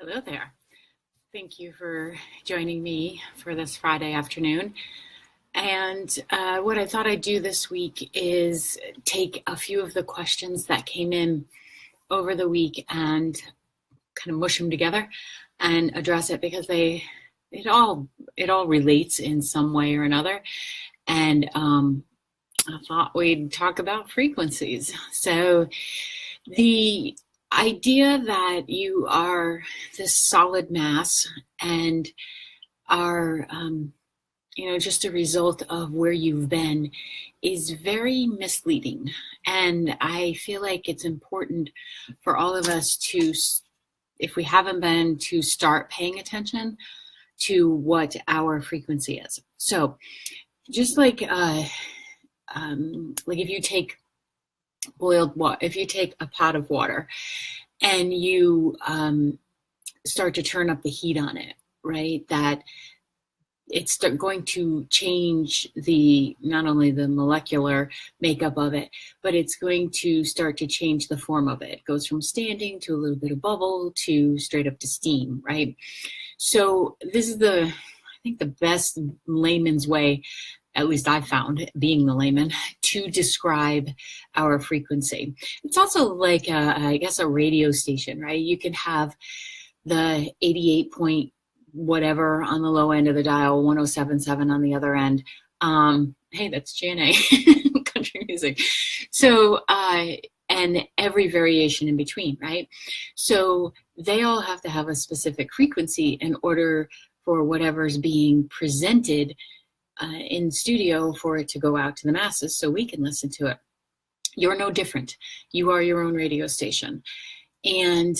Hello there. Thank you for joining me for this Friday afternoon. And what I thought I'd do this week is take a few of the questions that came in over the week and kind of mush them together and address it because it all relates in some way or another. And I thought we'd talk about frequencies. So the idea that you are this solid mass and are just a result of where you've been is very misleading. And I feel like it's important for all of us to, if we haven't been, to start paying attention to what our frequency is. So just like if you take boiled water, if you take a pot of water and you start to turn up the heat on it, right, that it's going to change not only the molecular makeup of it, but it's going to start to change the form of it. It goes from standing to a little bit of bubble to straight up to steam, right? So this is I think the best layman's way, at least I've found, being the layman, to describe our frequency. It's also like, I guess, a radio station, right? You can have the 88 point whatever on the low end of the dial, 107.7 on the other end. Hey, that's GNA, country music. So, and every variation in between, right? So they all have to have a specific frequency in order for whatever's being presented in studio for it to go out to the masses so we can listen to it. You're no different. You are your own radio station. And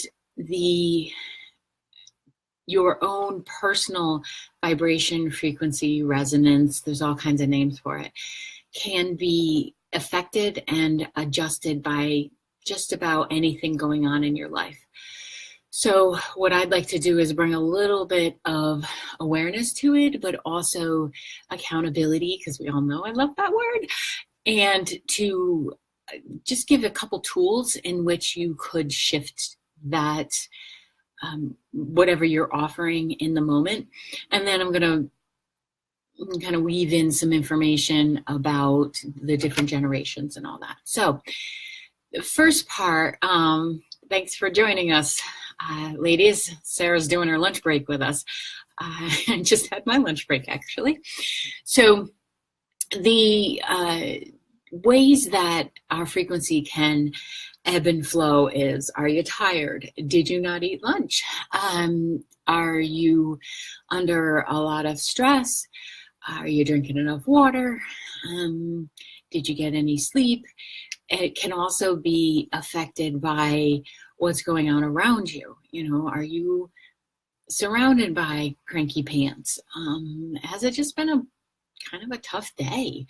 your own personal vibration, frequency, resonance, there's all kinds of names for it, can be affected and adjusted by just about anything going on in your life. So what I'd like to do is bring a little bit of awareness to it, but also accountability, because we all know I love that word, and to just give a couple tools in which you could shift that whatever you're offering in the moment. And then I'm going to kind of weave in some information about the different generations and all that. So the first part, thanks for joining us, ladies. Sarah's doing her lunch break with us. I just had my lunch break, actually. So the ways that our frequency can ebb and flow is, are you tired? Did you not eat lunch? Are you under a lot of stress? Are you drinking enough water? Did you get any sleep? It can also be affected by what's going on around you. Are you surrounded by cranky pants? Has it just been a kind of a tough day?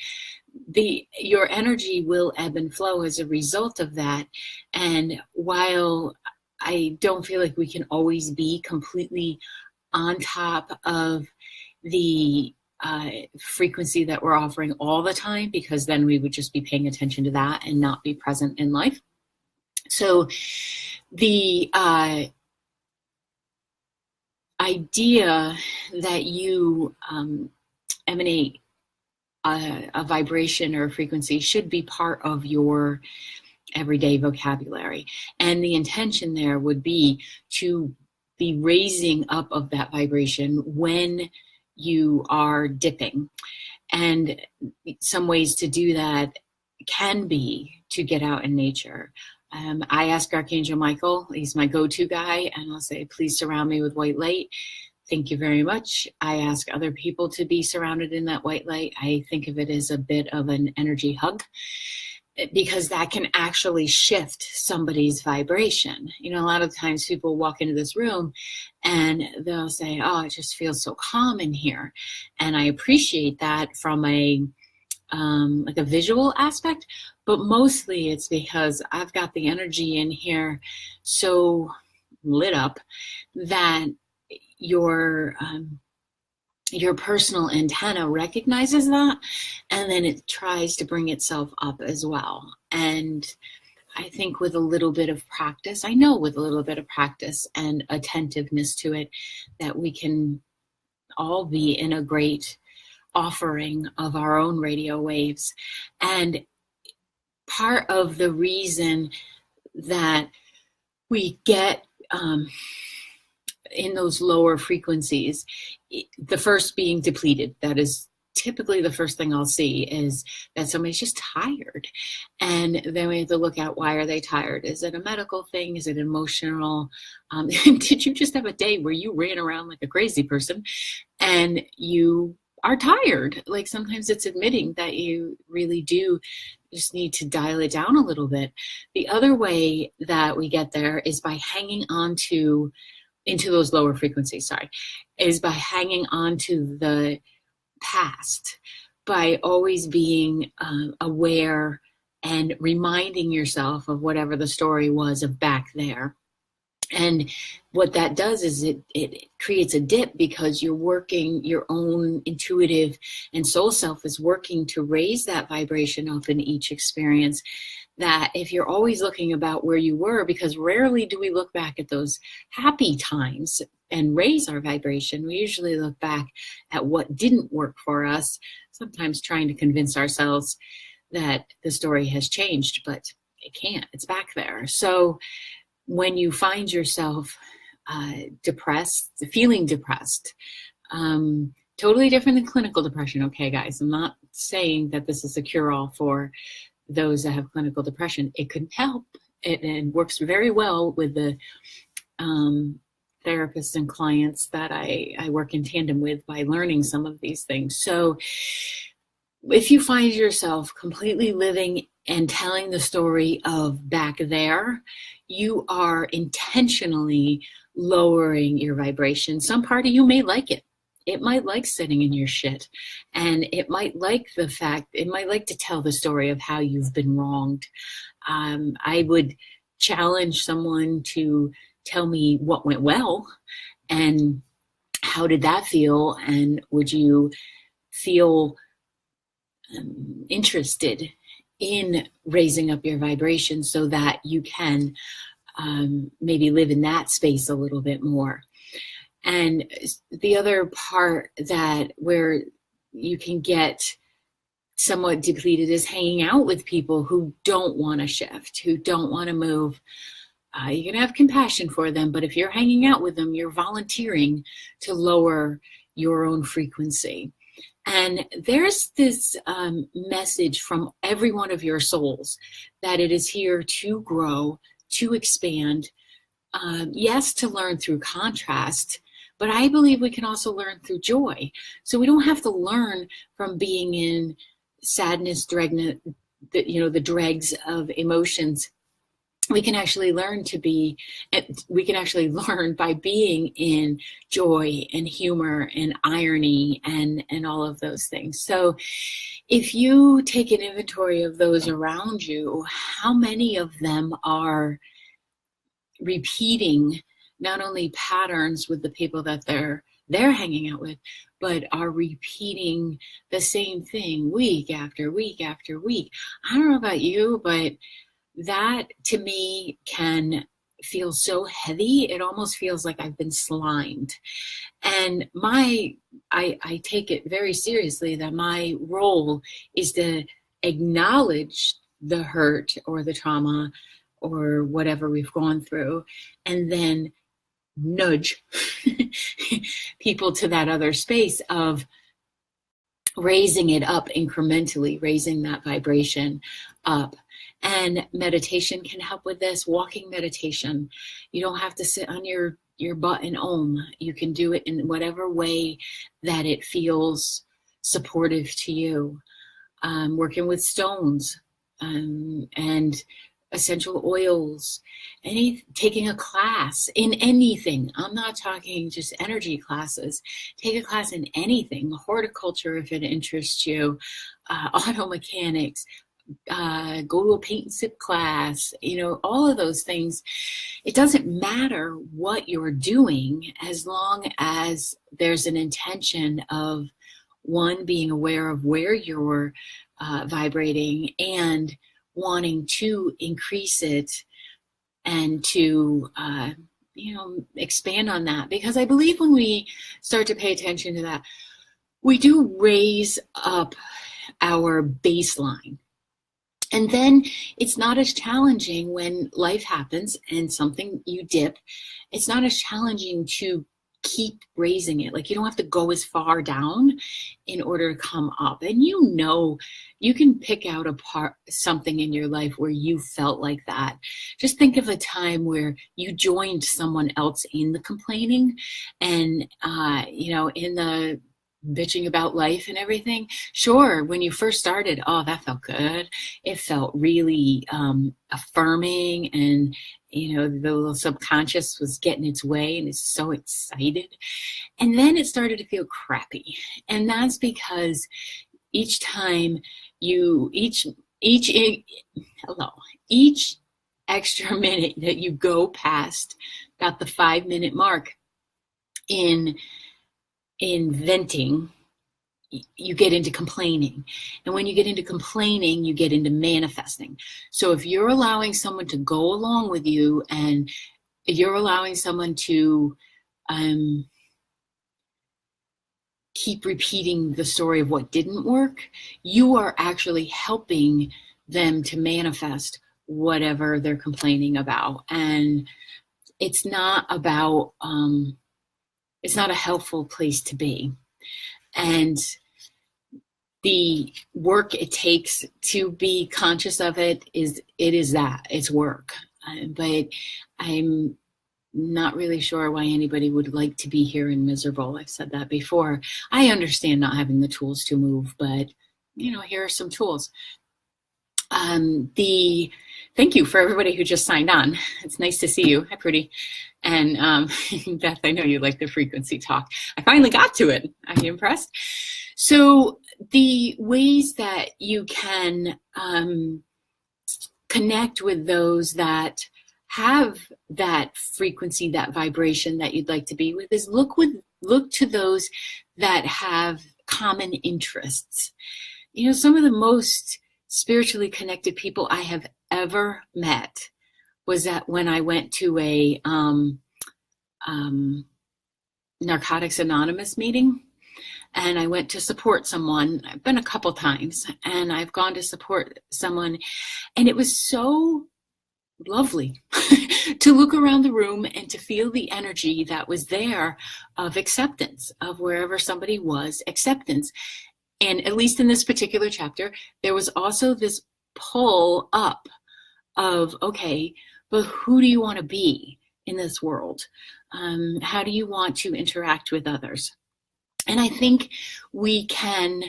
Your energy will ebb and flow as a result of that. And while I don't feel like we can always be completely on top of the frequency that we're offering all the time, because then we would just be paying attention to that and not be present in life. So the idea that you emanate a vibration or a frequency should be part of your everyday vocabulary. And the intention there would be to be raising up of that vibration when you are dipping. And some ways to do that can be to get out in nature. I ask Archangel Michael, he's my go-to guy, and I'll say, please surround me with white light. Thank you very much. I ask other people to be surrounded in that white light. I think of it as a bit of an energy hug, because that can actually shift somebody's vibration. A lot of times people walk into this room and they'll say, oh, it just feels so calm in here. And I appreciate that from a visual aspect, but mostly it's because I've got the energy in here so lit up that your personal antenna recognizes that, and then it tries to bring itself up as well. And I think with a little bit of practice, I know with a little bit of practice and attentiveness to it, that we can all be in a great offering of our own radio waves. And part of the reason that we get in those lower frequencies, the first being depleted, that is typically the first thing I'll see, is that somebody's just tired. And then we have to look at, why are they tired? Is it a medical thing? Is it emotional? Did you just have a day where you ran around like a crazy person and you are tired? Like, sometimes it's admitting that you really do just need to dial it down a little bit. The other way that we get there is by hanging on to, into those lower frequencies, is by hanging on to the past, by always being aware and reminding yourself of whatever the story was of back there. And what that does is it creates a dip, because you're working, your own intuitive and soul self is working to raise that vibration up in each experience. That if you're always looking about where you were, because rarely do we look back at those happy times and raise our vibration, we usually look back at what didn't work for us, sometimes trying to convince ourselves that the story has changed, but it can't, it's back there. So when you find yourself depressed, feeling depressed, totally different than clinical depression, okay, guys? I'm not saying that this is a cure-all for those that have clinical depression. It can help. It works very well with the therapists and clients that I work in tandem with, by learning some of these things. So if you find yourself completely living and telling the story of back there, you are intentionally lowering your vibration. Some part of you may like it. It might like sitting in your shit, and it might like the fact, it might like to tell the story of how you've been wronged. I would challenge someone to tell me what went well, and how did that feel, and would you feel interested in raising up your vibration so that you can maybe live in that space a little bit more. And the other part that where you can get somewhat depleted is hanging out with people who don't want to shift, who don't want to move. You can have compassion for them, but if you're hanging out with them, you're volunteering to lower your own frequency. And there's this message from every one of your souls that it is here to grow, to expand, yes, to learn through contrast, but I believe we can also learn through joy. So we don't have to learn from being in sadness, the dregs of emotions. We can actually learn by being in joy and humor and irony and all of those things. So if you take an inventory of those around you, how many of them are repeating not only patterns with the people that they're hanging out with, but are repeating the same thing week after week after week? I don't know about you, but that to me can feel so heavy. It almost feels like I've been slimed. And I take it very seriously that my role is to acknowledge the hurt or the trauma or whatever we've gone through, and then nudge people to that other space of raising it up incrementally, raising that vibration up. And meditation can help with this. Walking meditation. You don't have to sit on your butt and om. You can do it in whatever way that it feels supportive to you. Working with stones and essential oils, taking a class in anything. I'm not talking just energy classes. Take a class in anything. Horticulture, if it interests you, auto mechanics, go to a paint and sip class, all of those things. It doesn't matter what you're doing as long as there's an intention of, one, being aware of where you're vibrating, and wanting to increase it and to, expand on that. Because I believe when we start to pay attention to that, we do raise up our baseline. And then it's not as challenging when life happens and something you dip. It's not as challenging to keep raising it. Like, you don't have to go as far down in order to come up. And you can pick out something in your life where you felt like that. Just think of a time where you joined someone else in the complaining and, in the bitching about life and everything. Sure, when you first started, oh, that felt good. It felt really affirming, and the little subconscious was getting its way and it's so excited. And then it started to feel crappy. And that's because each time each extra minute that you go past about the 5-minute mark in venting, you get into complaining. And when you get into complaining, you get into manifesting. So if you're allowing someone to go along with you, and you're allowing someone to keep repeating the story of what didn't work, you are actually helping them to manifest whatever they're complaining about. And it's not about, it's not a helpful place to be. And the work it takes to be conscious of it's work. But I'm not really sure why anybody would like to be here and miserable. I've said that before. I understand not having the tools to move, but here are some tools. Thank you for everybody who just signed on. It's nice to see you. Hi, Prudy. And Beth, I know you like the frequency talk. I finally got to it. Are you impressed? So the ways that you can connect with those that have that frequency, that vibration that you'd like to be with, is look to those that have common interests. Some of the most spiritually connected people I have ever met was that when I went to a Narcotics Anonymous meeting, and I went to support someone. I've been a couple times, and I've gone to support someone, and it was so lovely to look around the room and to feel the energy that was there of acceptance of wherever somebody was, acceptance. And at least in this particular chapter, there was also this pull up of, okay, but who do you want to be in this world? How do you want to interact with others? And I think we can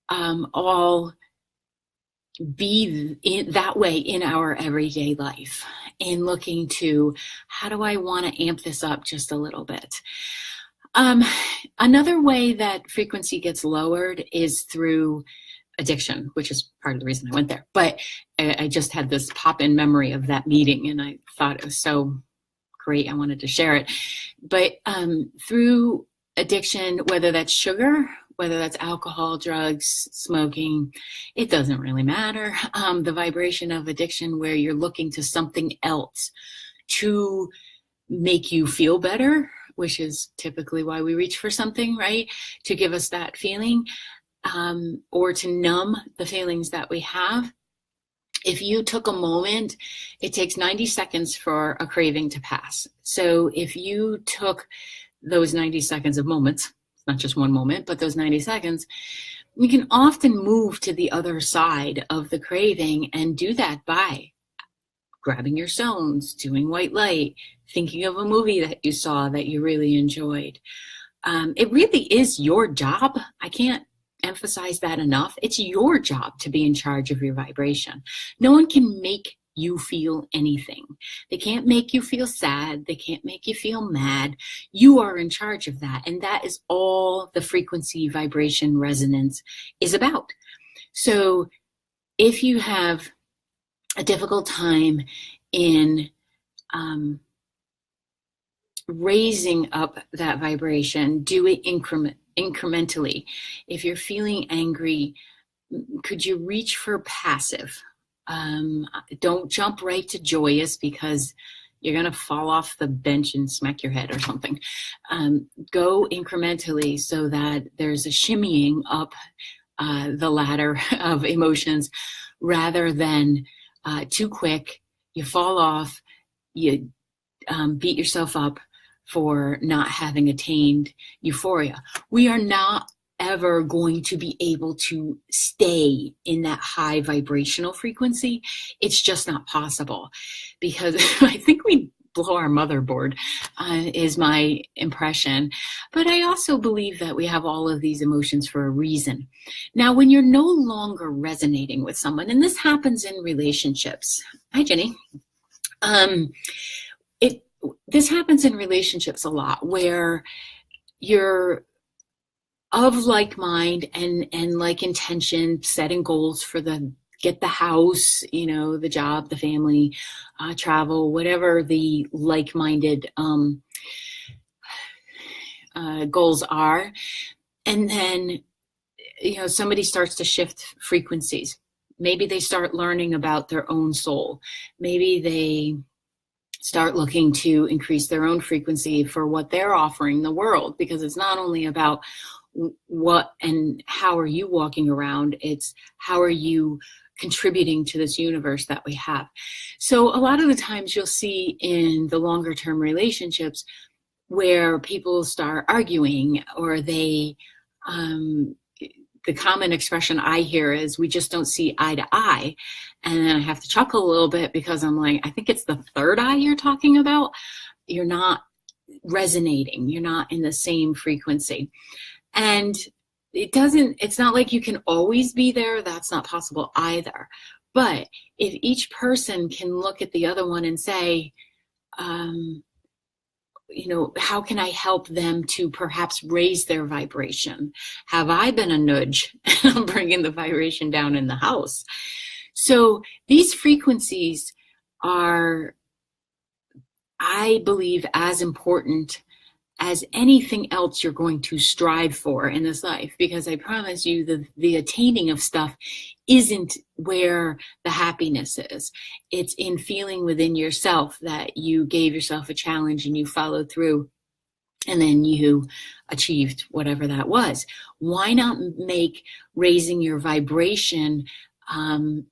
all be that way in our everyday life, in looking to, how do I want to amp this up just a little bit? Another way that frequency gets lowered is through addiction, which is part of the reason I went there. But I just had this pop-in memory of that meeting, and I thought it was so great. I wanted to share it. But through addiction, whether that's sugar, whether that's alcohol, drugs, smoking, it doesn't really matter. The vibration of addiction, where you're looking to something else to make you feel better, which is typically why we reach for something, right? To give us that feeling, or to numb the feelings that we have. If you took a moment, it takes 90 seconds for a craving to pass. So if you took those 90 seconds of moments, not just one moment, but those 90 seconds, we can often move to the other side of the craving, and do that by grabbing your stones, doing white light, thinking of a movie that you saw that you really enjoyed. It really is your job. I can't emphasize that enough. It's your job to be in charge of your vibration. No one can make you feel anything. They can't make you feel sad. They can't make you feel mad. You are in charge of that. And that is all the frequency, vibration, resonance is about. So if you have a difficult time in raising up that vibration, do it incrementally. If you're feeling angry, could you reach for passive? Don't jump right to joyous, because you're going to fall off the bench and smack your head or something. Go incrementally so that there's a shimmying up the ladder of emotions, rather than too quick. You fall off, you beat yourself up for not having attained euphoria. We are not ever going to be able to stay in that high vibrational frequency. It's just not possible, because I think we blow our motherboard, is my impression. But I also believe that we have all of these emotions for a reason. Now, when you're no longer resonating with someone, and this happens in relationships. Hi, Jenny. This happens in relationships a lot, where you're of like mind and like intention, setting goals for get the house, the job, the family, travel, whatever the like-minded goals are. And then, somebody starts to shift frequencies. Maybe they start learning about their own soul. Maybe they start looking to increase their own frequency for what they're offering the world, because it's not only about what and how are you walking around, it's how are you contributing to this universe that we have. So a lot of the times you'll see in the longer term relationships where people start arguing, or they the common expression I hear is, we just don't see eye to eye. And then I have to chuckle a little bit, because I'm like, I think it's the third eye you're talking about. You're not resonating. You're not in the same frequency. And it's not like you can always be there. That's not possible either. But if each person can look at the other one and say, how can I help them to perhaps raise their vibration? Have I been a nudge? I'm bringing the vibration down in the house. So these frequencies are, I believe, as important as anything else you're going to strive for in this life, because I promise you the attaining of stuff isn't where the happiness is. It's in feeling within yourself that you gave yourself a challenge and you followed through, and then you achieved whatever that was. Why not make raising your vibration and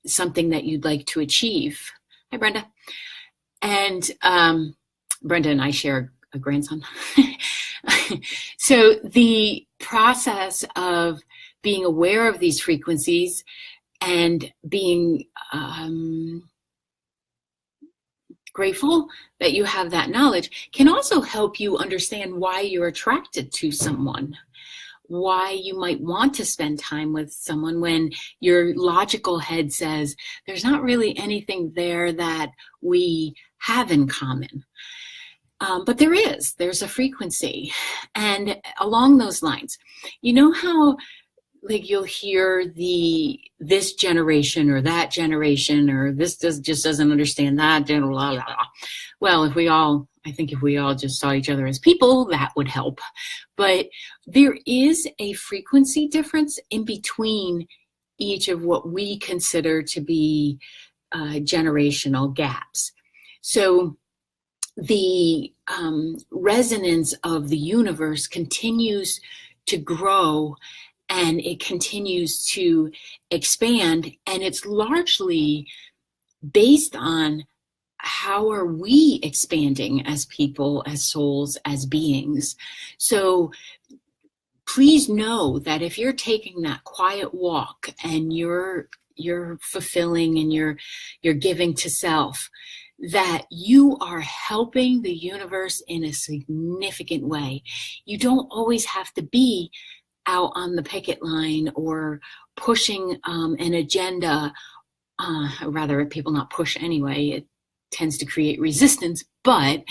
something that you'd like to achieve? Hi, Brenda. And Brenda and I share a grandson. So the process of being aware of these frequencies and being grateful that you have that knowledge can also help you understand why you're attracted to someone, why you might want to spend time with someone when your logical head says there's not really anything there that we have in common. But there's a frequency. And along those lines, how like you'll hear this generation or that generation, or this just doesn't understand that, blah, blah, blah. Well, if we all just saw each other as people, that would help. But there is a frequency difference in between each of what we consider to be generational gaps. So the resonance of the universe continues to grow, and it continues to expand, and it's largely based on how are we expanding as people, as souls, as beings. So please know that if you're taking that quiet walk and you're fulfilling and you're giving to self, that you are helping the universe in a significant way. You don't always have to be out on the picket line or pushing an agenda. Rather, people not push anyway. It tends to create resistance. But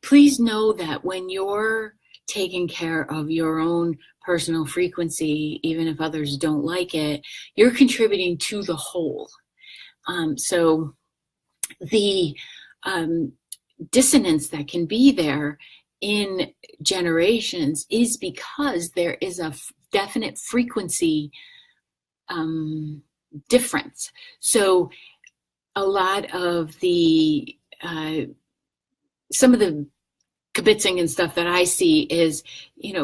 please know that when you're taking care of your own personal frequency, even if others don't like it, you're contributing to the whole. So the dissonance that can be there in generations is because there is a definite frequency difference. So a lot of the some of the kibitzing and stuff that I see is,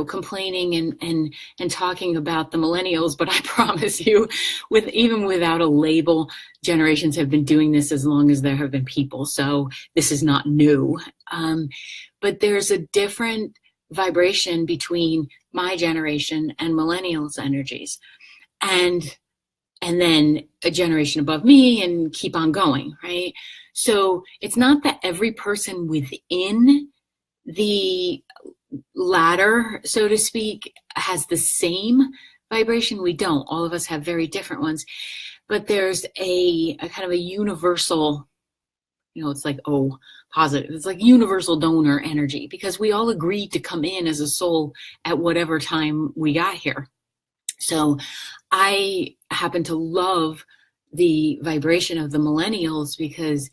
complaining and talking about the millennials. But I promise you, even without a label, generations have been doing this as long as there have been people. So this is not new. But there's a different vibration between my generation and millennials' energies, and then a generation above me, and keep on going, right? So it's not that every person within the ladder, so to speak, has the same vibration. We don't. All of us have very different ones. But there's a kind of a universal, it's like positive. It's like universal donor energy, because we all agreed to come in as a soul at whatever time we got here. So I happen to love the vibration of the millennials, because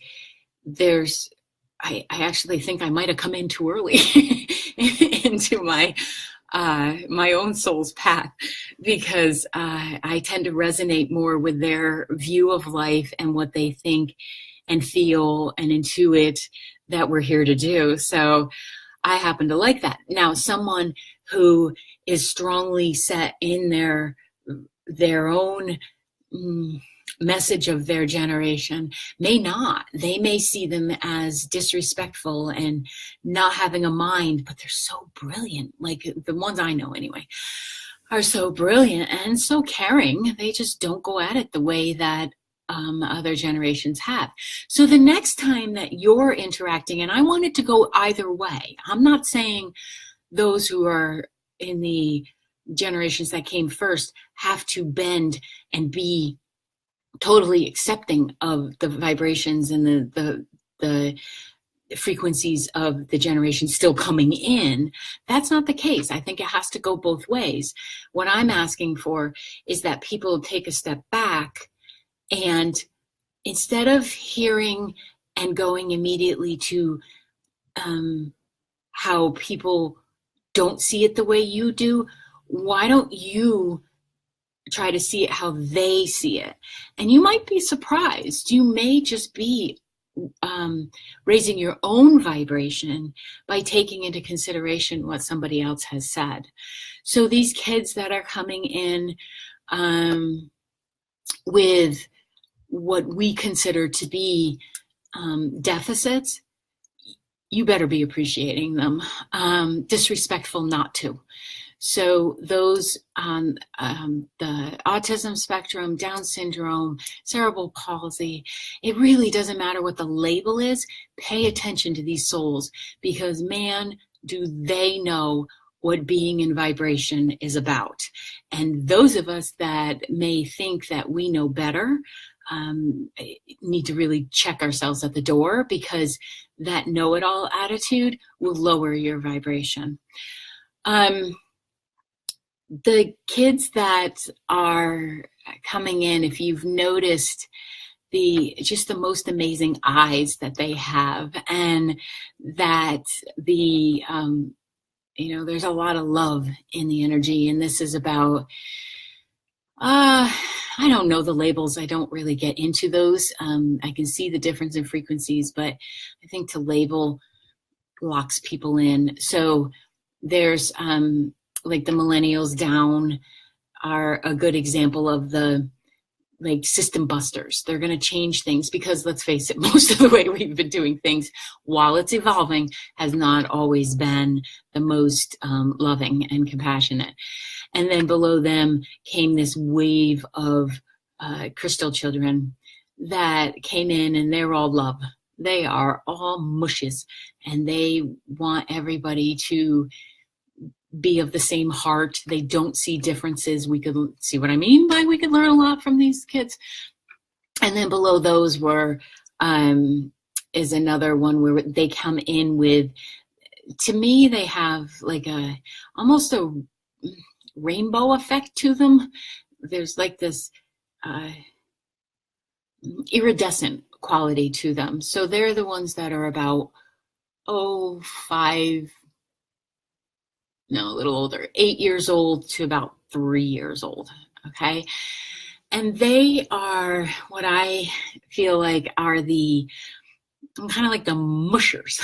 I actually think I might have come in too early into my own soul's path, because I tend to resonate more with their view of life and what they think and feel and intuit that we're here to do. So I happen to like that. Now, someone who is strongly set in their own message of their generation may not. They may see them as disrespectful and not having a mind, but they're so brilliant. Like the ones I know anyway are so brilliant and so caring. They just don't go at it the way that other generations have. So the next time that you're interacting, and I want it to go either way. I'm not saying those who are in the generations that came first have to bend and be totally accepting of the vibrations and the frequencies of the generation still coming in. That's not the case. I think it has to go both ways. What I'm asking for is that people take a step back, and instead of hearing and going immediately to how people don't see it the way you do, why don't you try to see it how they see it? And you might be surprised. You may just be raising your own vibration by taking into consideration what somebody else has said. So these kids that are coming in with what we consider to be deficits, you better be appreciating them. Disrespectful not to. So those on the autism spectrum, Down syndrome, cerebral palsy, it really doesn't matter what the label is. Pay attention to these souls, because man, do they know what being in vibration is about. And those of us that may think that we know better need to really check ourselves at the door, because that know-it-all attitude will lower your vibration. The kids that are coming in, if you've noticed just the most amazing eyes that they have, and that there's a lot of love in the energy. And this is about, I don't know the labels. I don't really get into those. I can see the difference in frequencies, but I think to label locks people in. So there's, like the millennials down are a good example of the system busters. They're going to change things, because let's face it, most of the way we've been doing things while it's evolving has not always been the most loving and compassionate. And then below them came this wave of crystal children that came in, and they're all love. They are all mushes, and they want everybody to be of the same heart. They don't see differences. We could see what I mean by we could learn a lot from these kids. And then below those is another one where they come in with, to me, they have like almost a rainbow effect to them. There's like this iridescent quality to them. So they're the ones that are about, a little older, 8 years old to about 3 years old. Okay. And they are what I feel like are kind of like the mushers,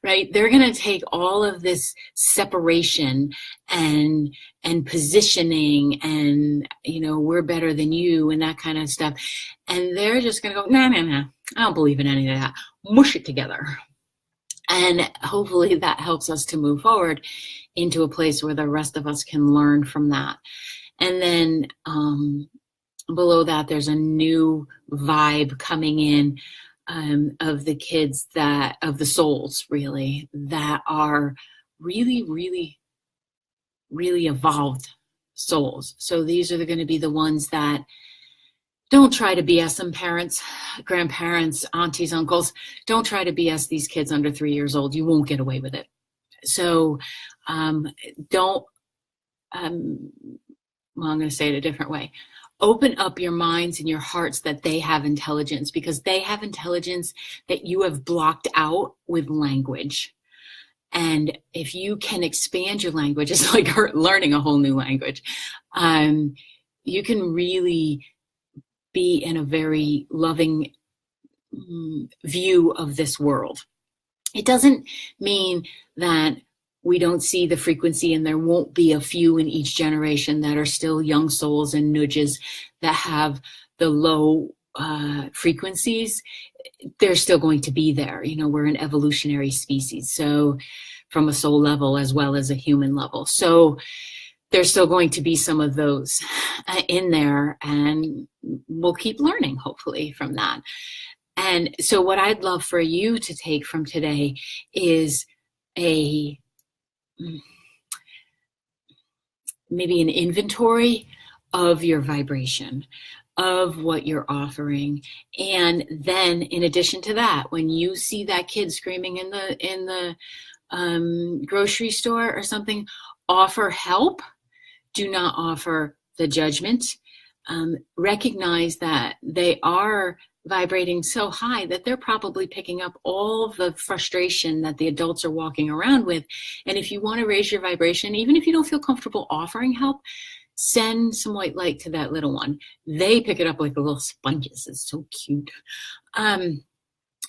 right? They're going to take all of this separation and positioning and, we're better than you and that kind of stuff. And they're just going to go, no, I don't believe in any of that. Mush it together. And hopefully that helps us to move forward into a place where the rest of us can learn from that. And then below that, there's a new vibe coming in of the kids of the souls, really, that are really, really, really evolved souls. So these are going to be the ones that don't try to BS them, parents, grandparents, aunties, uncles. Don't try to BS these kids under 3 years old. You won't get away with it. So don't, I'm going to say it a different way. Open up your minds and your hearts that they have intelligence, because they have intelligence that you have blocked out with language. And if you can expand your language, it's like learning a whole new language. You can really be in a very loving view of this world. It doesn't mean that we don't see the frequency, and there won't be a few in each generation that are still young souls and nudges that have the low frequencies. They're still going to be there. We're an evolutionary species, so from a soul level as well as a human level. So there's still going to be some of those in there, and we'll keep learning, hopefully, from that. And so what I'd love for you to take from today is maybe an inventory of your vibration, of what you're offering. And then in addition to that, when you see that kid screaming in the grocery store or something, offer help. Do not offer the judgment. Recognize that they are vibrating so high that they're probably picking up all the frustration that the adults are walking around with. And if you want to raise your vibration, even if you don't feel comfortable offering help, send some white light to that little one. They pick it up like the little sponges. It's so cute.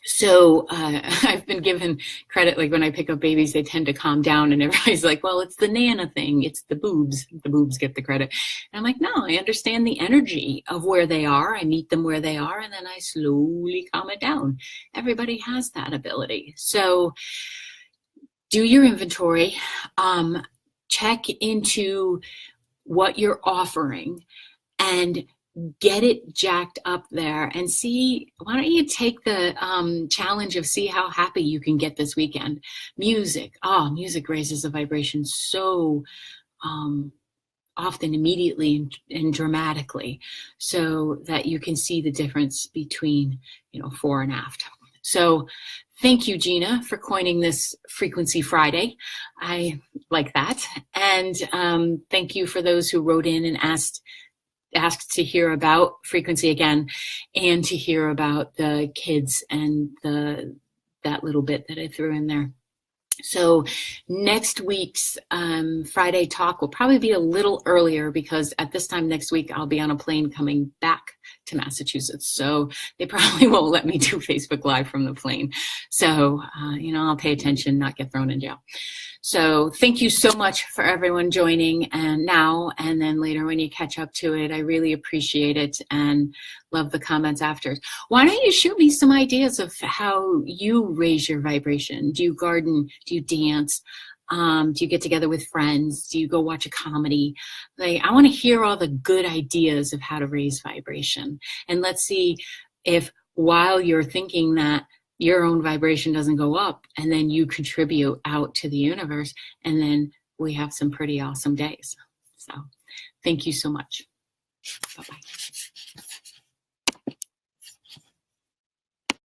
So I've been given credit, like when I pick up babies, they tend to calm down, and everybody's like, well, it's the Nana thing. It's the boobs. The boobs get the credit. And I'm like, no, I understand the energy of where they are. I meet them where they are, and then I slowly calm it down. Everybody has that ability. So do your inventory. Check into what you're offering and get it jacked up there, and see, why don't you take the challenge of see how happy you can get this weekend. Music raises the vibration so often, immediately and dramatically, so that you can see the difference between fore and aft. So thank you, Gina, for coining this Frequency Friday. I like that. And thank you for those who wrote in and asked to hear about frequency again, and to hear about the kids and that little bit that I threw in there. So next week's Friday talk will probably be a little earlier, because at this time next week I'll be on a plane coming back to Massachusetts. So they probably won't let me do Facebook Live from the plane. So, I'll pay attention, not get thrown in jail. So thank you so much for everyone joining, and now and then later when you catch up to it. I really appreciate it and love the comments after. Why don't you shoot me some ideas of how you raise your vibration? Do you garden? Do you dance? Do you get together with friends? Do you go watch a comedy? I want to hear all the good ideas of how to raise vibration. And let's see if, while you're thinking that, your own vibration doesn't go up, and then you contribute out to the universe, and then we have some pretty awesome days. So thank you so much. Bye-bye.